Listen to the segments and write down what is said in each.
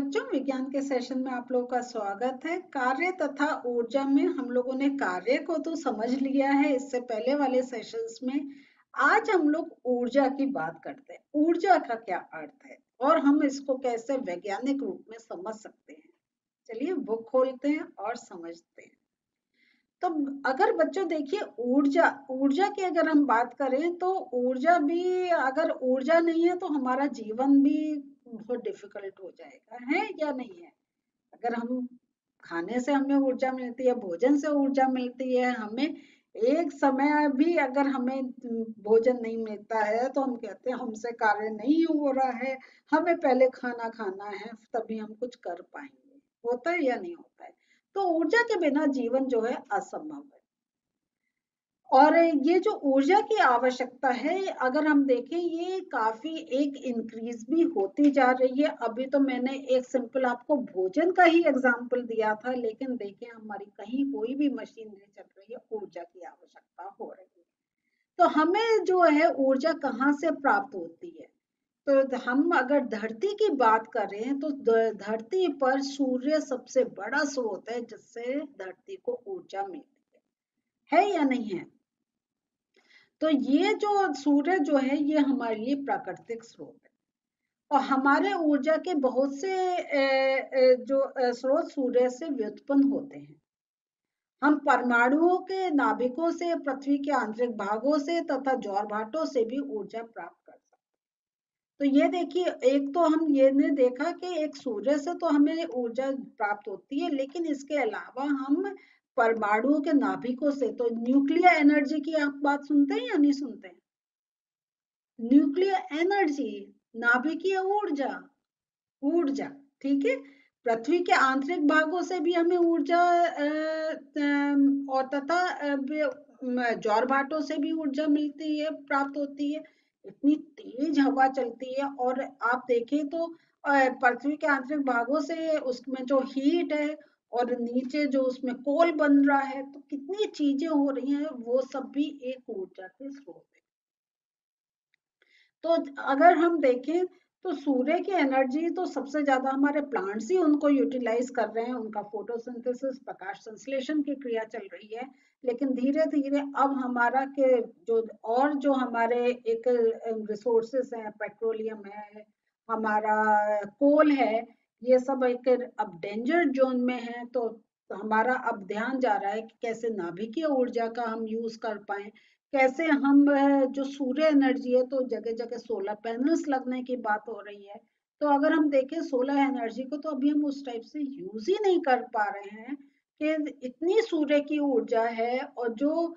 बच्चों, विज्ञान के सेशन में आप लोगों का स्वागत है। कार्य तथा ऊर्जा में हम लोगों ने कार्य को तो समझ लिया है इससे पहले वाले सेशंस में। आज हम लोग ऊर्जा की बात करते हैं। ऊर्जा का क्या अर्थ है और हम इसको कैसे वैज्ञानिक रूप में समझ सकते हैं। चलिए बुक खोलते हैं और समझते हैं। तो अगर बच्चों देखिए, ऊर्जा ऊर्जा की अगर हम बात करें तो ऊर्जा भी, अगर ऊर्जा नहीं है तो हमारा जीवन भी बहुत डिफिकल्ट हो जाएगा, है या नहीं है। अगर हम खाने से हमें ऊर्जा मिलती है, भोजन से ऊर्जा मिलती है, हमें एक समय भी अगर हमें भोजन नहीं मिलता है तो हम कहते हैं हमसे कार्य नहीं हो रहा है, हमें पहले खाना खाना है तभी हम कुछ कर पाएंगे। होता है या नहीं होता है। तो ऊर्जा के बिना जीवन जो है असंभव है। और ये जो ऊर्जा की आवश्यकता है, अगर हम देखें, ये काफी एक इंक्रीज भी होती जा रही है। अभी तो मैंने एक सिंपल आपको भोजन का ही एग्जांपल दिया था, लेकिन देखिए हमारी कहीं कोई भी मशीन नहीं चल रही है, ऊर्जा की आवश्यकता हो रही है। तो हमें जो है ऊर्जा कहाँ से प्राप्त होती है। तो हम अगर धरती की बात करें तो धरती पर सूर्य सबसे बड़ा स्रोत है जिससे धरती को ऊर्जा मिलती है या नहीं है। तो ये जो सूर्य जो है ये हमारे लिए प्राकृतिक स्रोत है और हमारे ऊर्जा के बहुत से जो स्रोत सूर्य से व्युत्पन्न होते हैं। हम परमाणुओं के नाभिकों से, पृथ्वी के आंतरिक भागों से तथा ज्वारभाटों से भी ऊर्जा प्राप्त कर सकते हैं। तो ये देखिए, एक तो हम ये ने देखा कि एक सूर्य से तो हमें ऊर्जा प्राप्त होती है, लेकिन इसके अलावा हम परमाणुओं के नाभिकों से, तो न्यूक्लियर एनर्जी की आप बात सुनते हैं या नहीं सुनते हैं। न्यूक्लियर एनर्जी, नाभिकीय ऊर्जा, ऊर्जा, ठीक है। पृथ्वी के आंतरिक भागों से भी हमें ऊर्जा और तथा ज्वारभाटों से भी ऊर्जा मिलती है, प्राप्त होती है। इतनी तेज हवा चलती है और आप देखें तो पृथ्वी के आंतरिक भागों से उसमें जो हीट है और नीचे जो उसमें कोल बन रहा है, तो कितनी चीजें हो रही हैं, वो सब भी एक ऊर्जा के स्रोत है। तो अगर हम देखें तो सूर्य की एनर्जी तो सबसे ज्यादा हमारे प्लांट्स ही उनको यूटिलाइज कर रहे हैं, उनका फोटोसिंथेसिस, प्रकाश संश्लेषण की क्रिया चल रही है। लेकिन धीरे धीरे अब हमारा के जो और जो हमारे एक रिसोर्सेस हैं, पेट्रोलियम है, हमारा कोल है, ये सब एक अब डेंजर जोन में है। तो हमारा अब ध्यान जा रहा है कि कैसे नाभिकीय ऊर्जा का हम यूज कर पाए, कैसे हम जो सूर्य एनर्जी है, तो जगह जगह सोलर पैनल्स लगने की बात हो रही है। तो अगर हम देखें सोलर एनर्जी को, तो अभी हम उस टाइप से यूज ही नहीं कर पा रहे हैं कि इतनी सूर्य की ऊर्जा है और जो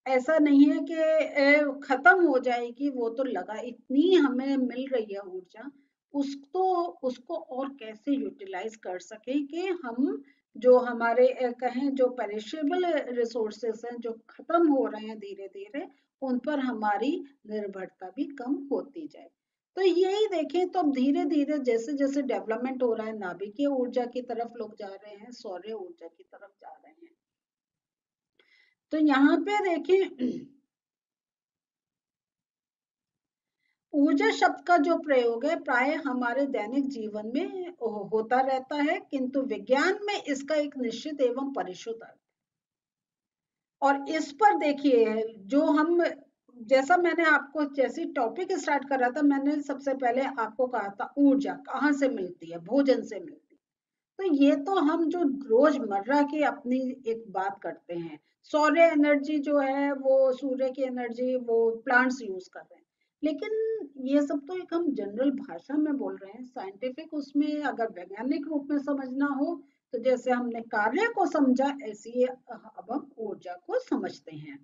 ऐसा नहीं है कि खत्म हो जाएगी, वो तो लगा इतनी हमें मिल रही है ऊर्जा, उसको और कैसे यूटिलाइज कर सके कि हम जो हमारे कहें जो पेरिशेबल रिसोर्सेस हैं, जो खत्म हो रहे हैं धीरे धीरे, उन पर हमारी निर्भरता भी कम होती जाए। तो यही देखें तो अब धीरे धीरे जैसे जैसे डेवलपमेंट हो रहा है, नाभिकीय ऊर्जा की तरफ लोग जा रहे हैं, सौर ऊर्जा की तरफ जा रहे हैं। तो यहाँ पे देखें, ऊर्जा शब्द का जो प्रयोग है प्राय हमारे दैनिक जीवन में होता रहता है, किंतु विज्ञान में इसका एक निश्चित एवं परिशुद्ध अर्थ। और इस पर देखिए, जो हम, जैसा मैंने आपको जैसी टॉपिक स्टार्ट कर रहा था, मैंने सबसे पहले आपको कहा था ऊर्जा कहाँ से मिलती है, भोजन से मिलती है। तो ये तो हम जो रोजमर्रा की अपनी एक बात करते हैं, सौर एनर्जी जो है, वो सूर्य की एनर्जी वो प्लांट्स यूज कर रहे हैं, लेकिन ये सब तो एक हम जनरल भाषा में बोल रहे हैं। साइंटिफिक उसमें अगर वैज्ञानिक रूप में समझना हो, तो जैसे हमने कार्य को समझा, ऐसे ही अब हम ऊर्जा को समझते हैं।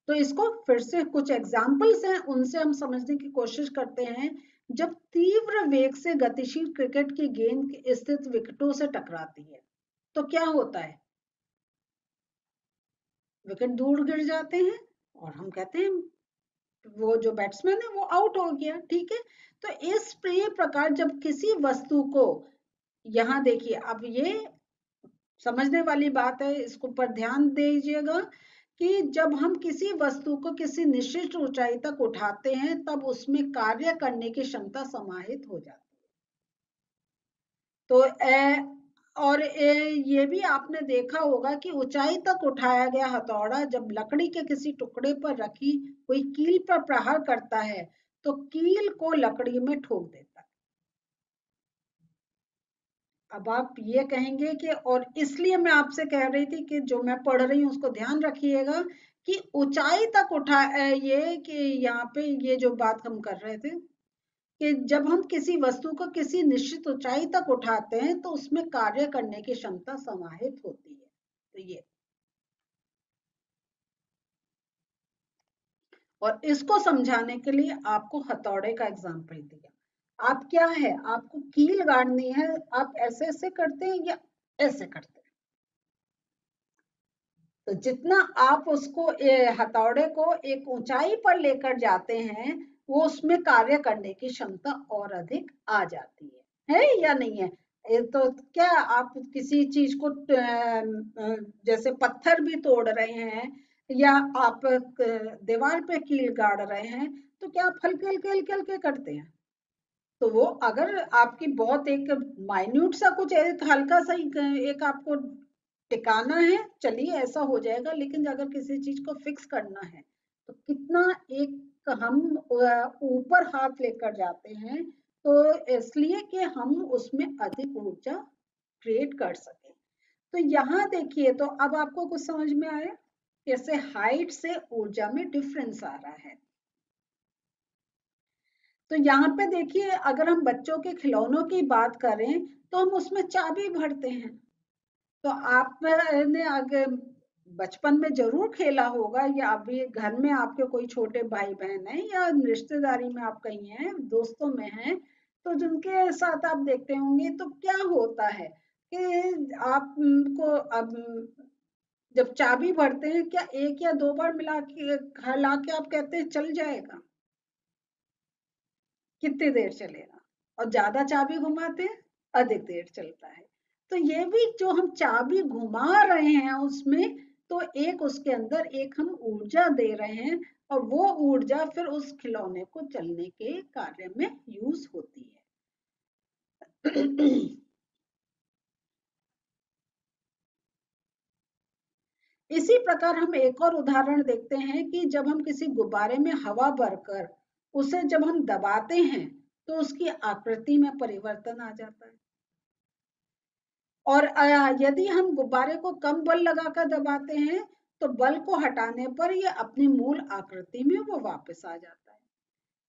तो इसको फिर से कुछ एग्जाम्पल्स हैं, उनसे हम समझने की कोशिश करते हैं। जब तीव्र वेग से गतिशील क्रिकेट की गेंद स्थित विकेटों से टकराती है तो क्या होता है, विकेट दूर गिर जाते हैं और हम कहते हैं वो जो बैट्समैन है वो आउट हो गया, ठीक है। तो इस प्रकार जब किसी वस्तु को, यहाँ देखिए अब ये समझने वाली बात है, इसको पर ध्यान दीजिएगा कि जब हम किसी वस्तु को किसी निश्चित ऊंचाई तक उठाते हैं, तब उसमें कार्य करने की क्षमता समाहित हो जाती है। तो ये भी आपने देखा होगा कि ऊंचाई तक उठाया गया हथौड़ा जब लकड़ी के किसी टुकड़े पर रखी कोई कील पर प्रहार करता है तो कील को लकड़ी में ठोक देता है। अब आप ये कहेंगे कि और इसलिए मैं आपसे कह रही थी कि जो मैं पढ़ रही हूँ उसको ध्यान रखिएगा कि ऊंचाई तक उठा ये कि यहाँ पे ये जो बात हम कर रहे थे कि जब हम किसी वस्तु को किसी निश्चित ऊंचाई तक उठाते हैं तो उसमें कार्य करने की क्षमता समाहित होती है। तो ये और इसको समझाने के लिए आपको हथौड़े का एग्जाम्पल दिया। आप क्या है, आपको कील गाड़नी है, आप ऐसे ऐसे करते हैं या ऐसे करते हैं। तो जितना आप उसको हथौड़े को एक ऊंचाई पर लेकर जाते हैं वो उसमें कार्य करने की क्षमता और अधिक आ जाती है या नहीं है। तो क्या आप किसी चीज को जैसे पत्थर भी तोड़ रहे हैं या आप दीवार पे कील गाड़ रहे हैं तो क्या आप हल्के हल्के हल्के हल्के करते हैं। तो वो अगर आपकी बहुत एक माइन्यूट सा कुछ एक हल्का सा एक आपको टिकाना है, चलिए ऐसा हो जाएगा, लेकिन अगर किसी चीज को फिक्स करना है तो कितना एक हम ऊपर हाथ लेकर जाते हैं तो इसलिए कि हम उसमें अधिक ऊर्जा क्रिएट कर सके। तो यहाँ देखिए, तो अब आपको कुछ समझ में आया कैसे हाइट से ऊर्जा में डिफरेंस आ रहा है। तो यहाँ पे देखिए, अगर हम बच्चों के खिलौनों की बात करें तो हम उसमें चाबी भरते हैं। तो आपने अगर बचपन में जरूर खेला होगा या अभी घर में आपके कोई छोटे भाई बहन हैं या रिश्तेदारी में आप कहीं हैं, दोस्तों में हैं, तो जिनके साथ आप देखते होंगे तो क्या होता है कि आपको अब जब चाबी भरते हैं क्या एक या दो बार मिला के हिला के आप कहते हैं चल जाएगा, कितनी देर चलेगा, और ज्यादा चाबी घुमाते हैं अधिक देर चलता है। तो ये भी जो हम चाबी घुमा रहे हैं उसमें तो एक उसके अंदर एक हम ऊर्जा दे रहे हैं और वो ऊर्जा फिर उस खिलौने को चलने के कार्य में यूज होती है। इसी प्रकार हम एक और उदाहरण देखते हैं कि जब हम किसी गुब्बारे में हवा भरकर उसे जब हम दबाते हैं तो उसकी आकृति में परिवर्तन आ जाता है। और यदि हम गुब्बारे को कम बल लगाकर दबाते हैं तो बल को हटाने पर ये अपनी मूल आकृति में वो वापस आ जाता है।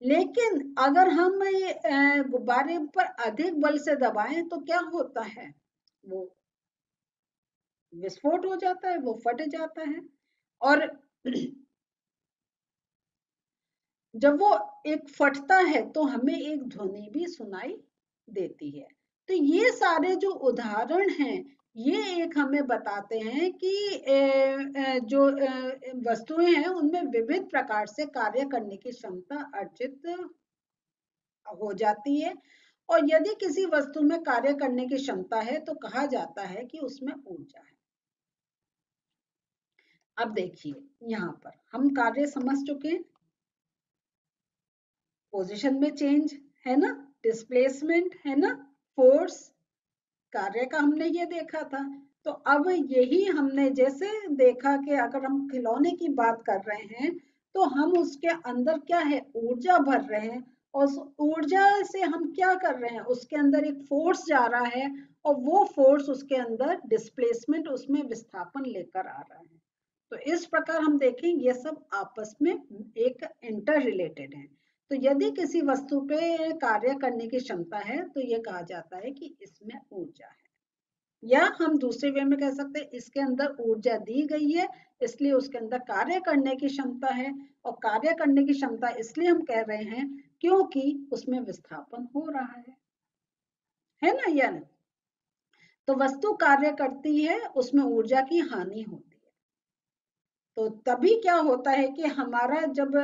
लेकिन अगर हम ये गुब्बारे पर अधिक बल से दबाएं तो क्या होता है, वो विस्फोट हो जाता है, वो फट जाता है। और जब वो एक फटता है तो हमें एक ध्वनि भी सुनाई देती है। तो ये सारे जो उदाहरण हैं ये एक हमें बताते हैं कि जो वस्तुएं हैं उनमें विविध प्रकार से कार्य करने की क्षमता अर्जित हो जाती है। और यदि किसी वस्तु में कार्य करने की क्षमता है तो कहा जाता है कि उसमें ऊर्जा है। अब देखिए, यहाँ पर हम कार्य समझ चुके हैं, पोजीशन में चेंज है ना, डिस्प्लेसमेंट है ना, फोर्स, कार्य का हमने ये देखा था। तो अब यही हमने जैसे देखा कि अगर हम खिलौने की बात कर रहे हैं तो हम उसके अंदर क्या है ऊर्जा भर रहे हैं और उस ऊर्जा से हम क्या कर रहे हैं, उसके अंदर एक फोर्स जा रहा है और वो फोर्स उसके अंदर डिस्प्लेसमेंट उसमें विस्थापन लेकर आ रहा है। तो इस प्रकार हम देखें ये सब आपस में एक इंटर रिलेटेड है। तो यदि किसी वस्तु पे कार्य करने की क्षमता है तो ये कहा जाता है कि इसमें ऊर्जा है। या हम दूसरे वे में कह सकते हैं इसके अंदर ऊर्जा दी गई है इसलिए उसके अंदर कार्य करने की क्षमता है। और कार्य करने की क्षमता इसलिए हम कह रहे हैं क्योंकि उसमें विस्थापन हो रहा है ना या नहीं। तो वस्तु कार्य करती है उसमें ऊर्जा की हानि होती है। तो तभी क्या होता है कि हमारा जब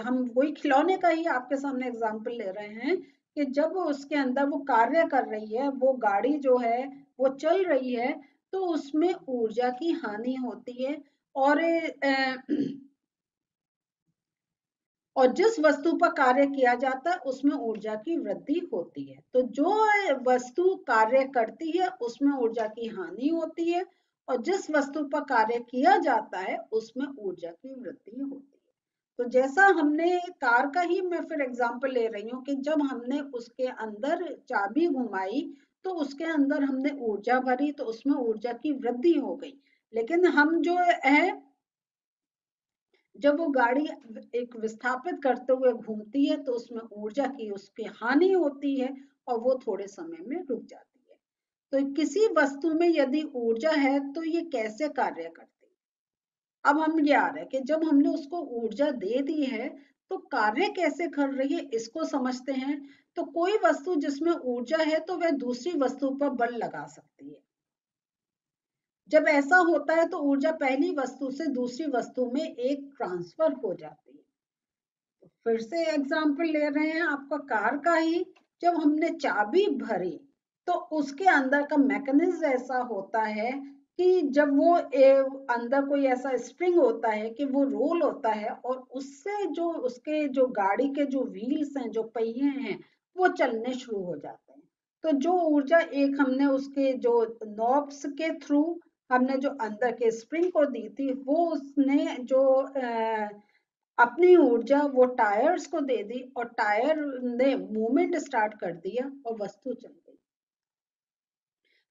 हम वही खिलौने का ही आपके सामने एग्जांपल ले रहे हैं कि जब उसके अंदर वो कार्य कर रही है, वो गाड़ी जो है वो चल रही है तो उसमें ऊर्जा की हानि होती है। और और जिस वस्तु पर कार्य किया जाता है उसमें ऊर्जा की वृद्धि होती है। तो जो वस्तु कार्य करती है उसमें ऊर्जा की हानि होती है, और जिस वस्तु पर कार्य किया जाता है उसमें ऊर्जा की वृद्धि होती है। तो जैसा हमने कार का ही मैं फिर एग्जांपल ले रही हूँ कि जब हमने उसके अंदर चाबी घुमाई तो उसके अंदर हमने ऊर्जा भरी तो उसमें ऊर्जा की वृद्धि हो गई। लेकिन हम जो है, जब वो गाड़ी एक विस्थापित करते हुए घूमती है तो उसमें ऊर्जा की उसकी हानि होती है और वो थोड़े समय में रुक जाती है। तो किसी वस्तु में यदि ऊर्जा है तो ये कैसे कार्य करती है। अब हम ये आ रहे हैं कि जब हमने उसको ऊर्जा दे दी है तो कार्य कैसे कर रही है इसको समझते हैं। तो कोई वस्तु जिसमें ऊर्जा है तो वह दूसरी वस्तु पर बल लगा सकती है। जब ऐसा होता है तो ऊर्जा पहली वस्तु से दूसरी वस्तु में एक ट्रांसफर हो जाती है। तो फिर से एग्जाम्पल ले रहे हैं आपका कार का ही। जब हमने चाबी भरी तो उसके अंदर का मैकेनिज्म ऐसा होता है कि जब वो अंदर कोई ऐसा स्प्रिंग होता है कि वो रोल होता है और उससे जो उसके जो गाड़ी के जो व्हील्स हैं, जो पहिए हैं, वो चलने शुरू हो जाते हैं। तो जो ऊर्जा एक हमने उसके जो नॉब्स के थ्रू हमने जो अंदर के स्प्रिंग को दी थी, वो उसने जो अपनी ऊर्जा वो टायर्स को दे दी और टायर ने मूवमेंट स्टार्ट कर दिया और वस्तु चल गई।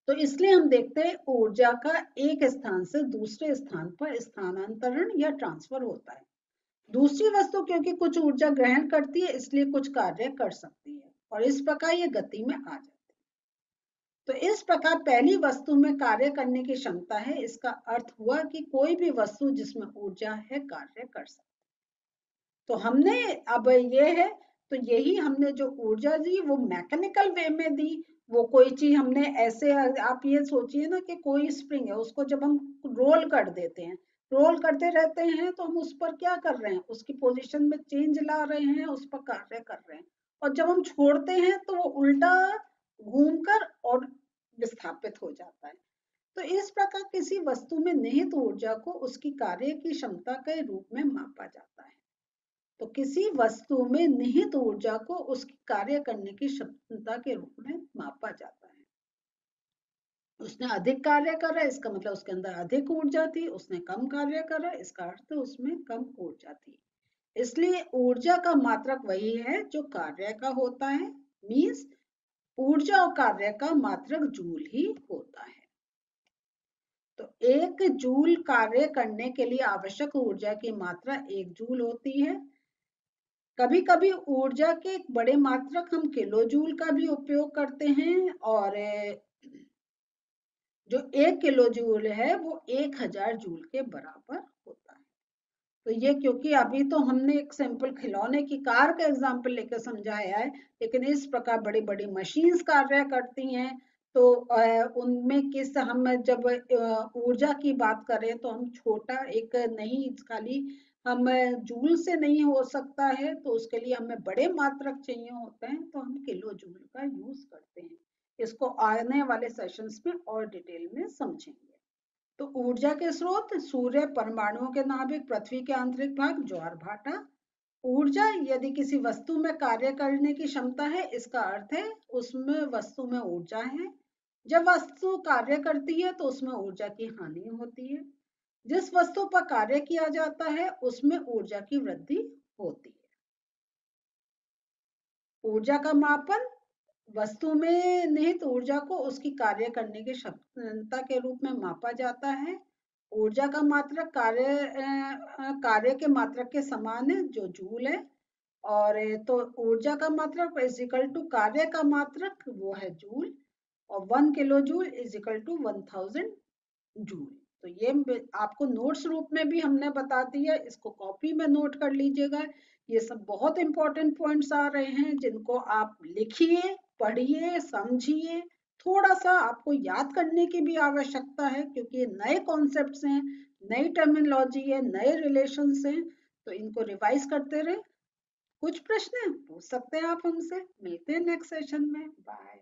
तो इसलिए हम देखते हैं ऊर्जा का एक स्थान से दूसरे स्थान पर स्थानांतरण या ट्रांसफर होता है। दूसरी वस्तु क्योंकि कुछ ऊर्जा ग्रहण करती है इसलिए कुछ कार्य कर सकती है और इस प्रकार ये गति में आ जाती है। तो इस प्रकार पहली वस्तु में कार्य करने की क्षमता है, इसका अर्थ हुआ कि कोई भी वस्तु जिसमें ऊर्जा है कार्य कर सकती है। तो हमने अब ये है, तो यही हमने जो ऊर्जा दी वो मैकेनिकल वे में दी। वो कोई चीज हमने ऐसे, आप ये सोचिए ना कि कोई स्प्रिंग है, उसको जब हम रोल कर देते हैं, रोल करते रहते हैं तो हम उस पर क्या कर रहे हैं, उसकी पोजीशन में चेंज ला रहे हैं, उस पर कार्य कर रहे हैं। और जब हम छोड़ते हैं तो वो उल्टा घूमकर और विस्थापित हो जाता है। तो इस प्रकार किसी वस्तु में निहित ऊर्जा को उसकी कार्य की क्षमता के रूप में मापा जाता है। तो किसी वस्तु में निहित ऊर्जा को उसकी कार्य करने की क्षमता के रूप में मापा जाता है। उसने अधिक कार्य करा इसका मतलब उसके अंदर अधिक ऊर्जा थी, उसने कम कार्य करा इसका अर्थ उसमें कम ऊर्जा थी। इसलिए ऊर्जा का मात्रक वही है जो कार्य का होता है। मीन्स ऊर्जा और कार्य का मात्रक जूल ही होता है। तो एक जूल कार्य करने के लिए आवश्यक ऊर्जा की मात्रा 1 जूल होती है। कभी कभी ऊर्जा के एक बड़े मात्रक हम किलो जूल का भी उपयोग करते हैं, और जो 1 किलो जूल है वो 1000 जूल के बराबर होता है। तो ये क्योंकि अभी तो हमने एक सिंपल खिलौने की कार का एग्जाम्पल लेकर समझाया है, लेकिन इस प्रकार बड़ी बड़ी मशीन्स कार्य करती हैं। तो उनमें किस हम जब ऊर्जा की बात करें तो हम छोटा एक नहीं, खाली हम जूल से नहीं हो सकता है, तो उसके लिए हमें बड़े मात्रक चाहिए होते हैं, तो हम किलो जूल का यूज करते हैं। इसको आने वाले सेशंस में और डिटेल में समझेंगे। तो ऊर्जा के स्रोत सूर्य, परमाणुओं के नाभिक, पृथ्वी के आंतरिक भाग, ज्वार भाटा। ऊर्जा यदि किसी वस्तु में कार्य करने की क्षमता है इसका अर्थ है उसमें वस्तु में ऊर्जा है। जब वस्तु कार्य करती है तो उसमें ऊर्जा की हानि होती है। जिस वस्तु पर कार्य किया जाता है उसमें ऊर्जा की वृद्धि होती है। ऊर्जा का मापन वस्तु में निहित ऊर्जा को उसकी कार्य करने की क्षमता के रूप में मापा जाता है। ऊर्जा का मात्रक कार्य के मात्रक के समान है जो जूल है। और तो ऊर्जा का मात्रक इज इक्वल टू कार्य का मात्रक वो है जूल, और 1 kilo joule is equal to 1000 joule. तो ये आपको नोट्स रूप में भी हमने बता दिया, इसको कॉपी में नोट कर लीजिएगा। ये सब बहुत इंपॉर्टेंट पॉइंट्स आ रहे हैं जिनको आप लिखिए, पढ़िए, समझिए। थोड़ा सा आपको याद करने की भी आवश्यकता है क्योंकि ये नए कॉन्सेप्ट्स हैं, नई टर्मिनोलॉजी है, नए रिलेशंस हैं, तो इनको रिवाइज करते रहे। कुछ प्रश्न पूछ सकते हैं आप हमसे। मिलते हैं नेक्स्ट सेशन में। बाय।